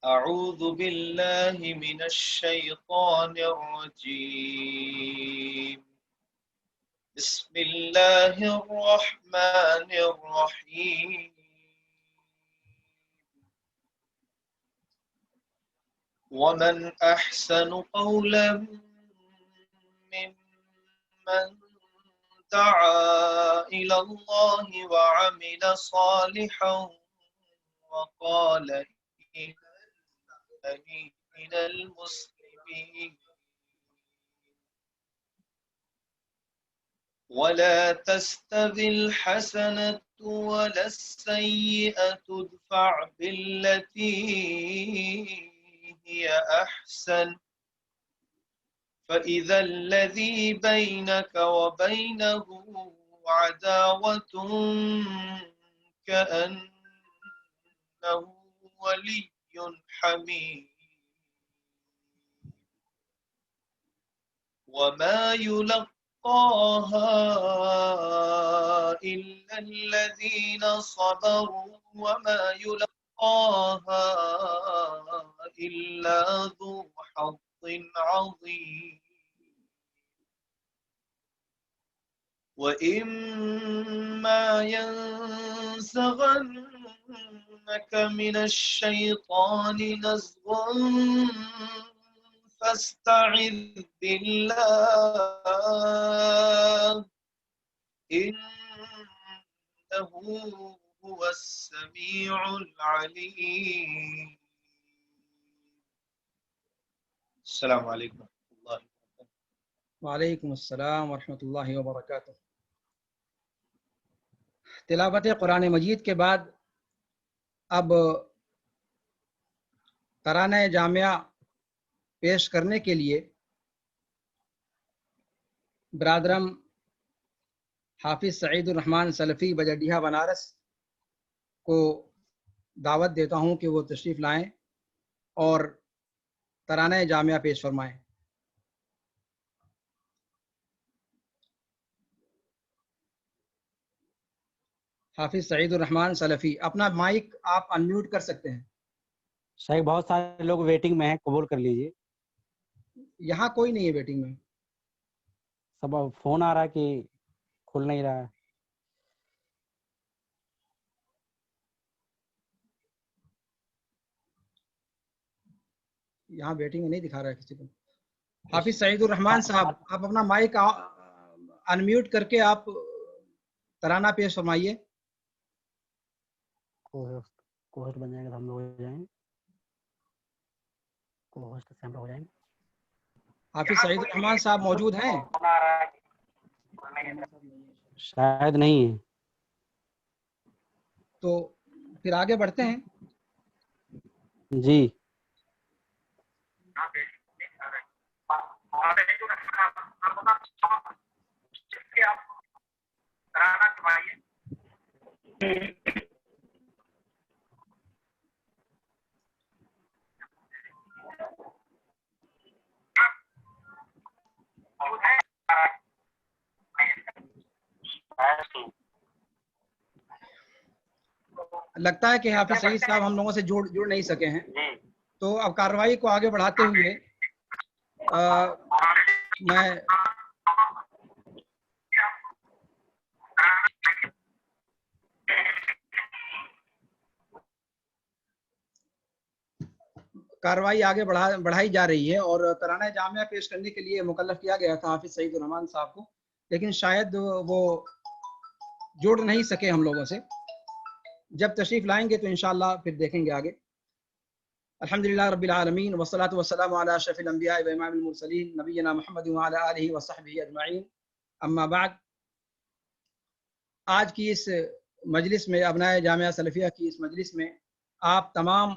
أعوذ بالله من الشيطان الرجيم بسم الله الرحمن الرحيم ومن أحسن قولا ممن دعا إلى الله وعمل صالحا وقال إنني من المسلمين ولا تستوي الحسنة ولا السيئة ادفع بالتي هي أحسن فإذا الذي بينك وبينه عداوة كأنه ولي حميم وما يلقاها إلا الذين صبروا وما يلقاها إلا ذو حظ عظيم وإما ينزغنك من الشيطان نزغ فاستعذ بالله إنه هو السميع العليم السلام علیکم ورحمۃ اللہ وبرکاتہ۔ وعلیکم السلام ورحمۃ اللہ وبرکاتہ۔ تلاوت قرآن مجید کے بعد اب ترانہ جامعہ پیش کرنے کے لیے برادرم حافظ سعید الرحمن سلفی بجڈیہ بنارس کو دعوت دیتا ہوں کہ وہ تشریف لائیں اور ترانہ جامعہ پیش فرمائیں۔ حافظ سعید الرحمن سلفی، اپنا مائک آپ انمیوٹ کر سکتے ہیں۔ شیخ بہت سارے لوگ ویٹنگ میں ہیں، قبول کر لیجئے۔ یہاں کوئی نہیں ہے ویٹنگ میں، سب فون آ رہا ہے کہ کھل نہیں رہا ہے۔ یہاں ویٹنگ میں نہیں دکھا رہا ہے کسی کو۔ حافظ سعید الرحمن صاحب، آپ اپنا مائک انمیوٹ کر کے آپ ترانہ پیش فرمائیے۔ کوسٹ بن جائے گا تو ہم لوگ ہو جائیں گے، کوسٹ سے ہم لوگ ہو جائیں گے۔ حافظ سعید الرحمن صاحب موجود ہیں؟ شاید نہیں ہے۔ تو پھر آگے بڑھتے ہیں۔ جی لگتا ہے کہ حافظ سعید صاحب ہم لوگوں سے جڑ نہیں سکے ہیں، تو اب کارروائی کو آگے بڑھاتے ہوئے میں کارروائی آگے بڑھائی جا رہی ہے اور ترانہ جامعہ پیش کرنے کے لیے مکلف کیا گیا تھا حافظ سعید الرحمن صاحب کو، لیکن شاید وہ جڑ نہیں سکے ہم لوگوں سے۔ جب تشریف لائیں گے تو انشاءاللہ پھر دیکھیں گے آگے۔ الحمدللہ رب العالمین والصلاة والسلام علی اشرف الانبیاء و امام المرسلین نبینا محمد وعلی آلہ وصحبہ اجمعین، اما بعد۔ آج کی اس مجلس میں، ابناء جامعہ سلفیہ کی اس مجلس میں آپ تمام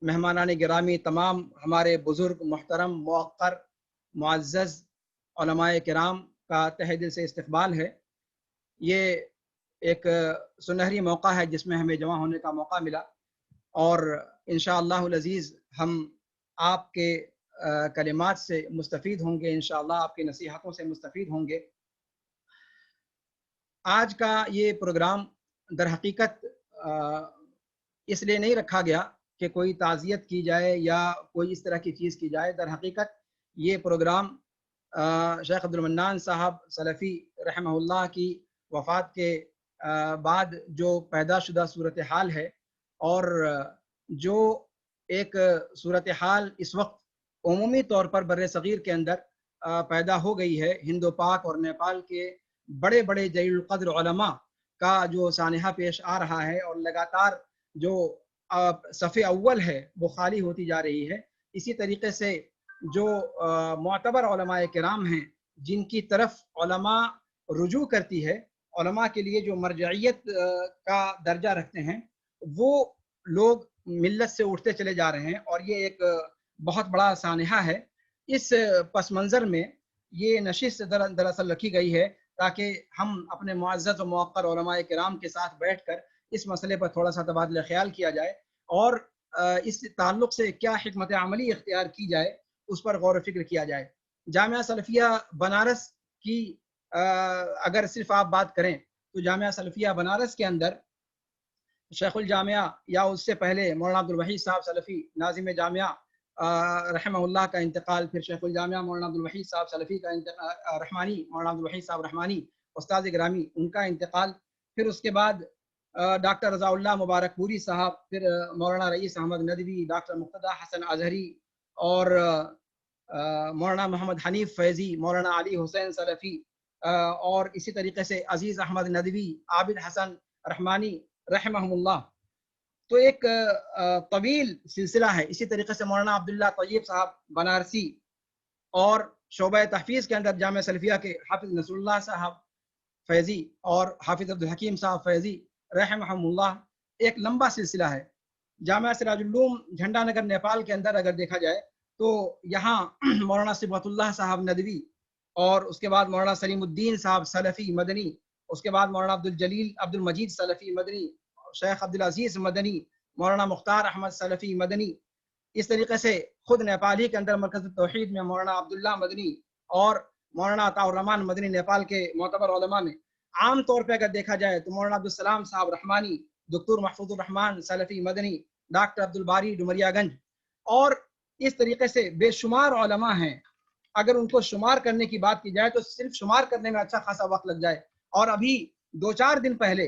مہمانان گرامی، تمام ہمارے بزرگ، محترم، موقر، معزز علماء کرام کا تہہ دل سے استقبال ہے۔ یہ ایک سنہری موقع ہے جس میں ہمیں جمع ہونے کا موقع ملا، اور انشاءاللہ العزیز ہم آپ کے کلمات سے مستفید ہوں گے، انشاءاللہ آپ کی نصیحتوں سے مستفید ہوں گے۔ آج کا یہ پروگرام در حقیقت اس لیے نہیں رکھا گیا کہ کوئی تعزیت کی جائے یا کوئی اس طرح کی چیز کی جائے. در حقیقت یہ پروگرام شیخ عبدالمنان صاحب سلفی رحمہ اللہ کی وفات کے بعد جو پیدا شدہ صورتحال ہے اور جو ایک صورتحال اس وقت عمومی طور پر بر صغیر کے اندر پیدا ہو گئی ہے، ہند و پاک اور نیپال کے بڑے بڑے جلیل القدر علماء کا جو سانحہ پیش آ رہا ہے اور لگاتار جو صف اول ہے وہ خالی ہوتی جا رہی ہے. اسی طریقے سے جو معتبر علماء کرام ہیں جن کی طرف علماء رجوع کرتی ہے، علماء کے لیے جو مرجعیت کا درجہ رکھتے ہیں، وہ لوگ ملت سے اٹھتے چلے جا رہے ہیں اور یہ ایک بہت بڑا سانحہ ہے. اس پس منظر میں یہ نشست دراصل رکھی گئی ہے تاکہ ہم اپنے معزز و موقر علماء کرام کے ساتھ بیٹھ کر اس مسئلے پر تھوڑا سا تبادلہ خیال کیا جائے اور اس تعلق سے کیا حکمت عملی اختیار کی جائے اس پر غور و فکر کیا جائے. جامعہ سلفیہ بنارس کی اگر صرف آپ بات کریں تو جامعہ سلفیہ بنارس کے اندر شیخ الجامعہ یا اس سے پہلے مولانا عبدالوحید صاحب سلفی ناظم جامعہ رحمہ اللہ کا انتقال، پھر شیخ الجامعہ مولانا عبدالوحید صاحب سلفی کا رحمانی، مولانا عبدالوحید صاحب رحمانی استاد گرامی ان کا انتقال، پھر اس کے بعد ڈاکٹر رضا اللہ مبارک پوری صاحب، پھر مولانا رئیس احمد ندوی، ڈاکٹر مقتدیٰ حسن اظہری اور مولانا محمد حنیف فیضی، مولانا علی حسین سلفی اور اسی طریقے سے عزیز احمد ندوی، عابد حسن رحمانی رحمہم اللہ. تو ایک طویل سلسلہ ہے. اسی طریقے سے مولانا عبداللہ طیب صاحب بنارسی اور شعبہ تحفیظ کے اندر جامعہ سلفیہ کے حافظ نصر اللہ صاحب فیضی اور حافظ عبدالحکیم صاحب فیضی رحمہم اللہ، ایک لمبا سلسلہ ہے. جامعہ سراج العلوم جھنڈا نگر نیپال کے اندر اگر دیکھا جائے تو یہاں مولانا صبغت اللہ صاحب ندوی اور اس کے بعد مولانا سلیم الدین صاحب سلفی مدنی، اس کے بعد مولانا عبدالجلیل عبدالمجید سلفی مدنی، شیخ عبدالعزیز مدنی، مولانا مختار احمد سلفی مدنی. اس طریقے سے خود نیپال کے اندر مرکز التوحید میں مولانا عبداللہ مدنی اور مولانا عطاء الرحمن مدنی نیپال کے معتبر علماء میں. عام طور پہ اگر دیکھا جائے تو مولانا عبدالسلام صاحب رحمانی، دکتور محفوظ الرحمن سلفی مدنی، ڈاکٹر عبدالباری ڈمریا گنج اور اس طریقے سے بے شمار علماء ہیں. اگر ان کو شمار کرنے کی بات کی جائے تو صرف شمار کرنے میں اچھا خاصا وقت لگ جائے. اور ابھی 2-4 دن پہلے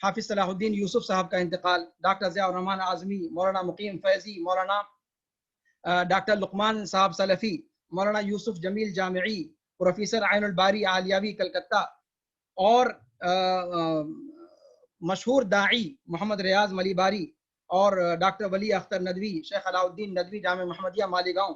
حافظ صلاح الدین یوسف صاحب کا انتقال، ڈاکٹر ضیاء الرحمن اعظمی، مولانا مقیم فیضی، مولانا ڈاکٹر لقمان صاحب سلفی، مولانا یوسف جمیل جامعی، پروفیسر عین الباری عالیاوی کلکتہ اور مشہور داعی محمد ریاض ملی باری اور ڈاکٹر ولی اختر ندوی، شیخ علاء الدین ندوی جامع محمدیہ مالیگاؤں.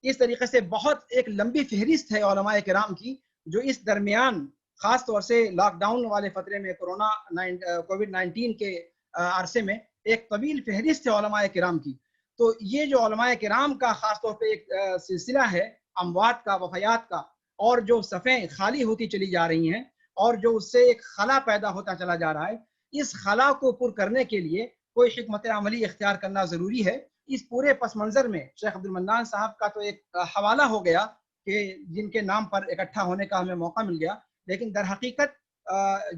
اس طریقے سے بہت ایک لمبی فہرست ہے علماء کرام کی جو اس درمیان خاص طور سے لاک ڈاؤن والے فترے میں کووڈ-19 کے عرصے میں ایک طویل فہرست ہے علماء کرام کی. تو یہ جو علماء کرام کا خاص طور پہ ایک سلسلہ ہے اموات کا، وفیات کا، اور جو صفیں خالی ہوتی چلی جا رہی ہیں اور جو اس سے ایک خلا پیدا ہوتا چلا جا رہا ہے، اس خلا کو پر کرنے کے لیے کوئی حکمت عملی اختیار کرنا ضروری ہے. اس پورے پس منظر میں شیخ عبدالمنان صاحب کا تو ایک حوالہ ہو گیا کہ جن کے نام پر اکٹھا ہونے کا ہمیں موقع مل گیا، لیکن در حقیقت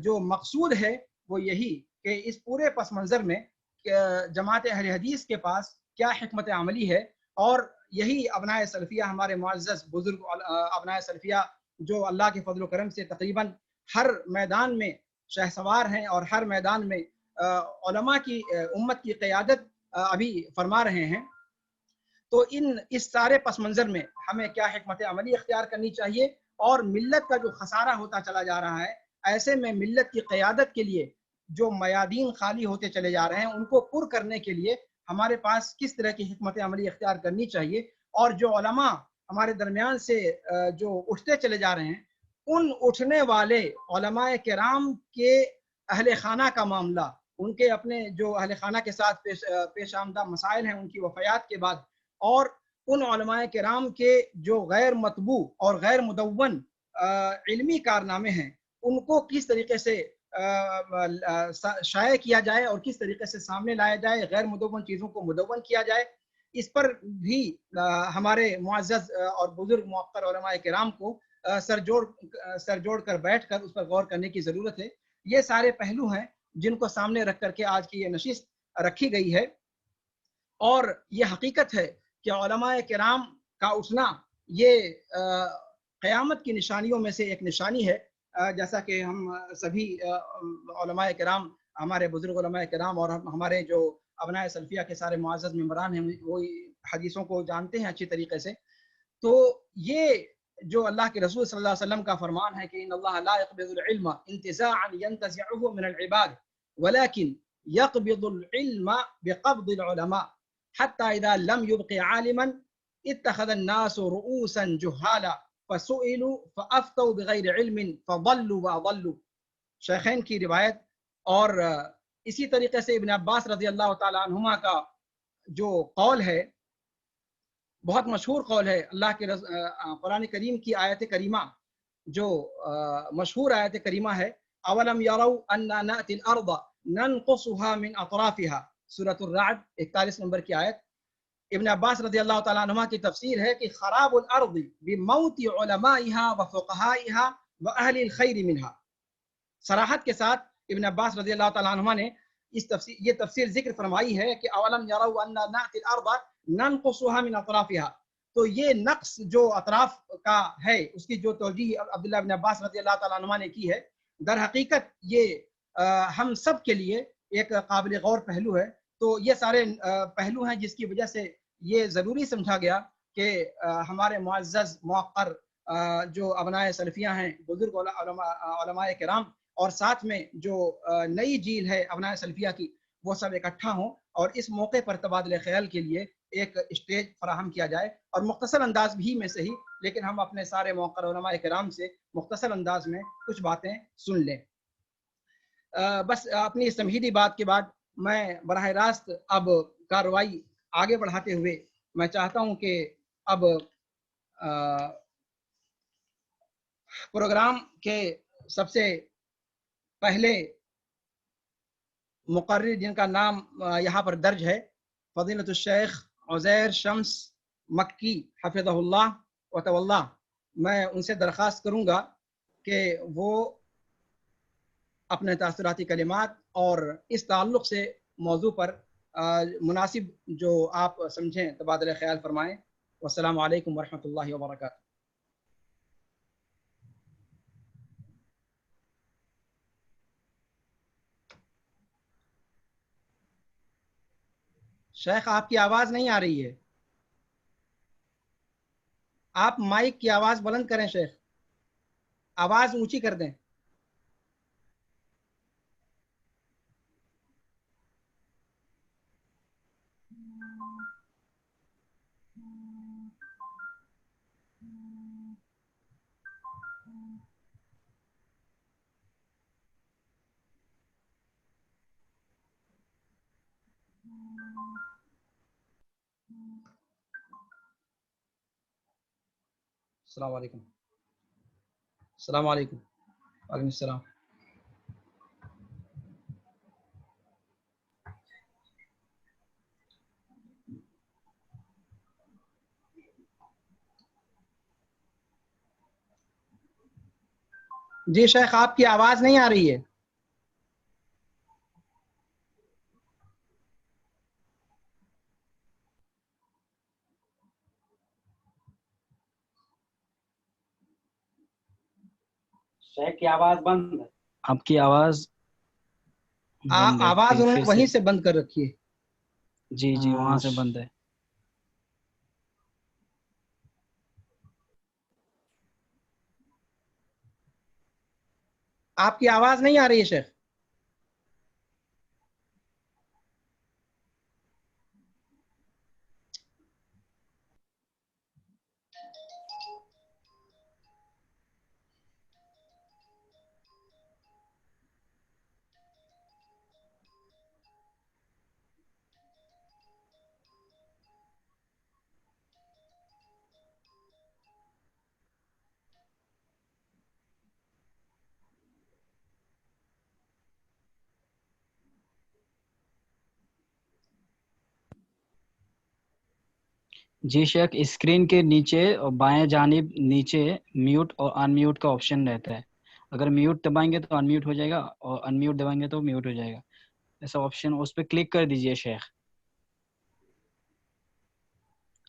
جو مقصود ہے وہ یہی کہ اس پورے پس منظر میں جماعت اہل حدیث کے پاس کیا حکمت عملی ہے، اور یہی ابنائے سلفیہ ہمارے معزز بزرگ ابنائے سلفیہ جو اللہ کے فضل و کرم سے تقریباً ہر میدان میں شہسوار ہیں اور ہر میدان میں علماء کی امت کی قیادت ابھی فرما رہے ہیں. تو اس سارے پس منظر میں ہمیں کیا حکمت عملی اختیار کرنی چاہیے، اور ملت کا جو خسارہ ہوتا چلا جا رہا ہے، ایسے میں ملت کی قیادت کے لیے جو میادین خالی ہوتے چلے جا رہے ہیں ان کو پر کرنے کے لیے ہمارے پاس کس طرح کی حکمت عملی اختیار کرنی چاہیے. اور جو علماء ہمارے درمیان سے جو اٹھتے چلے جا رہے ہیں، ان اٹھنے والے علماء کرام کے اہل خانہ کا معاملہ، ان کے اپنے جو اہل خانہ کے ساتھ پیش آمدہ مسائل ہیں ان کی وفیات کے بعد، اور ان علماء کرام کے جو غیر مطبوع اور غیر مدون علمی کارنامے ہیں ان کو کس طریقے سے شائع کیا جائے اور کس طریقے سے سامنے لایا جائے، غیر مدون چیزوں کو مدون کیا جائے. اس پر بھی ہمارے معزز اور بزرگ موقر علماء کرام کو سر جوڑ کر بیٹھ کر اس پر غور کرنے کی ضرورت ہے. یہ سارے پہلو ہیں جن کو سامنے رکھ کر کے آج کی یہ نشست رکھی گئی ہے. اور یہ حقیقت ہے کہ علماء کرام کا اٹھنا یہ قیامت کی نشانیوں میں سے ایک نشانی ہے. جیسا کہ ہم سبھی علماء کرام، ہمارے بزرگ علماء کرام اور ہمارے جو ابناء سلفیہ کے سارے معزز ممبران ہیں وہ حدیثوں کو جانتے ہیں اچھی طریقے سے. تو یہ جو اللہ کے رسول صلی اللہ علیہ وسلم کا فرمان ہے کہ ان اللہ لا يقبض العلم انتزاعا ينتزعه من العباد ولكن يقبض العلم بقبض العلماء حتى اذا لم يبق عالما اتخذ الناس رؤوسا جهالا فسئلوا فافتوا بغير علم فضلوا واضلوا. شیخین کی روایت. اور اسی طریقے سے ابن عباس رضی اللہ تعالی عنہما کا جو قول ہے، بہت مشہور قول ہے، اللہ کے قرآن کریم کی آیت کریمہ جو مشہور آیت کریمہ ہے، اولم یروا انا نأتی الارض ننقصها من اطرافها، سورۃ الرعد 41 نمبر کی آیت. ابن عباس رضی اللہ تعالیٰ عنہ کی تفسیر ہے کہ خراب الارض بموت علمائها وفقهائها واہل الخیر منها. صراحت کے ساتھ ابن عباس رضی اللہ تعالیٰ عنہ نے یہ تفسیر ذکر فرمائی ہے کہ اولم یروا انا نأتی الارض ننقصها من اطرافها. تو یہ نقص جو اطراف کا ہے اس کی جو توجیہ عبداللہ بن عباس رضی اللہ تعالیٰ عنہ نے کی ہے، در حقیقت یہ ہم سب کے لیے ایک قابل غور پہلو ہے. تو یہ سارے پہلو ہیں جس کی وجہ سے یہ ضروری سمجھا گیا کہ ہمارے معزز موقر جو ابناء سلفیہ ہیں، بزرگ علماء کرام، اور ساتھ میں جو نئی جیل ہے ابناء سلفیہ کی، وہ سب اکٹھا ہوں اور اس موقع پر تبادلہ خیال کے لیے ایک اسٹیج فراہم کیا جائے. اور مختصر انداز بھی میں سے ہی، لیکن ہم اپنے سارے موقر علماء کرام سے مختصر انداز میں کچھ باتیں سن لیں. بس اپنی اس تمہیدی بات کے بعد میں براہ راست اب کارروائی آگے بڑھاتے ہوئے میں چاہتا ہوں کہ اب پروگرام کے سب سے پہلے مقرر جن کا نام یہاں پر درج ہے، فضیلۃ الشیخ عزیر شمس مکی حفظہ اللہ و تولا، میں ان سے درخواست کروں گا کہ وہ اپنے تاثراتی کلمات اور اس تعلق سے موضوع پر مناسب جو آپ سمجھیں تبادلہ خیال فرمائیں. والسلام علیکم ورحمۃ اللہ وبرکاتہ. شیخ آپ کی آواز نہیں آ رہی ہے، آپ مائک کی آواز بلند کریں شیخ، آواز اونچی کر دیں. السلام علیکم. السلام علیکم. وعلیکم السلام. جی شیخ آپ کی آواز نہیں آ رہی ہے. شیخ کی آواز بند ہے. آپ کی آواز بند ہے. آواز انہوں نے وہیں سے بند کر رکھی ہے. جی جی وہاں سے بند ہے. آپ کی آواز نہیں آ رہی ہے شیخ. جی شیخ اسکرین کے نیچے اور بائیں جانب نیچے میوٹ اور ان میوٹ کا آپشن رہتا ہے. اگر میوٹ دبائیں گے تو ان میوٹ ہو جائے گا اور ان میوٹ دبائیں گے تو میوٹ ہو جائے گا. ایسا آپشن اس پہ کلک کر دیجئے شیخ.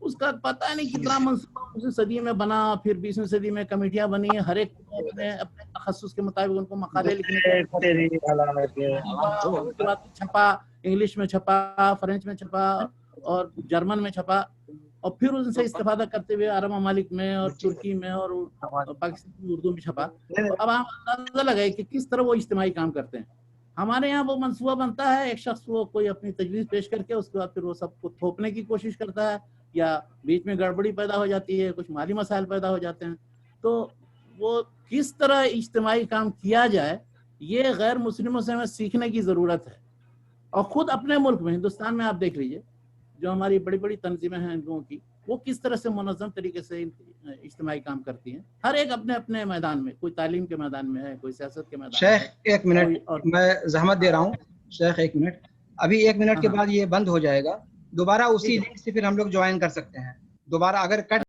اس کا پتہ نہیں کتنا منصوبہ 19ویں صدی میں بنا، پھر 20ویں صدی میں کمیٹیاں بنی، ہر ایک اپنے اپنے تخصص کے مطابق ان کو مقالے لکھنے چھپا، انگلش میں چھپا، فرینچ میں چھپا اور جرمن میں چھپا، اور پھر ان سے استفادہ کرتے ہوئے عرب ممالک میں اور ترکی میں اور پاکستان میں اردو میں چھپا۔ اب آپ اندازہ لگائے کہ کس طرح وہ اجتماعی کام کرتے ہیں۔ ہمارے یہاں وہ منصوبہ بنتا ہے، ایک شخص وہ کوئی اپنی تجویز پیش کر کے اس کے بعد پھر وہ سب کو تھوپنے کی کوشش کرتا ہے، یا بیچ میں گڑبڑی پیدا ہو جاتی ہے، کچھ مالی مسائل پیدا ہو جاتے ہیں۔ تو وہ کس طرح اجتماعی کام کیا جائے، یہ غیر مسلموں سے ہمیں سیکھنے کی ضرورت ہے۔ اور خود اپنے ملک میں ہندوستان میں آپ دیکھ لیجئے، جو ہماری بڑی بڑی تنظیمیں ہیں ان لوگوں کی، وہ کس طرح سے منظم طریقے سے اجتماعی کام کرتی ہیں، ہر ایک اپنے اپنے میدان میں، کوئی تعلیم کے میدان میں ہے، کوئی سیاست کے میدان میں ہے۔ شیخ ایک منٹ، میں زحمت دے رہا ہوں شیخ، ایک منٹ، ابھی 1 منٹ کے بعد یہ بند ہو جائے گا، دوبارہ اسی لنک سے پھر ہم لوگ جوائن کر سکتے ہیں دوبارہ، اگر کٹ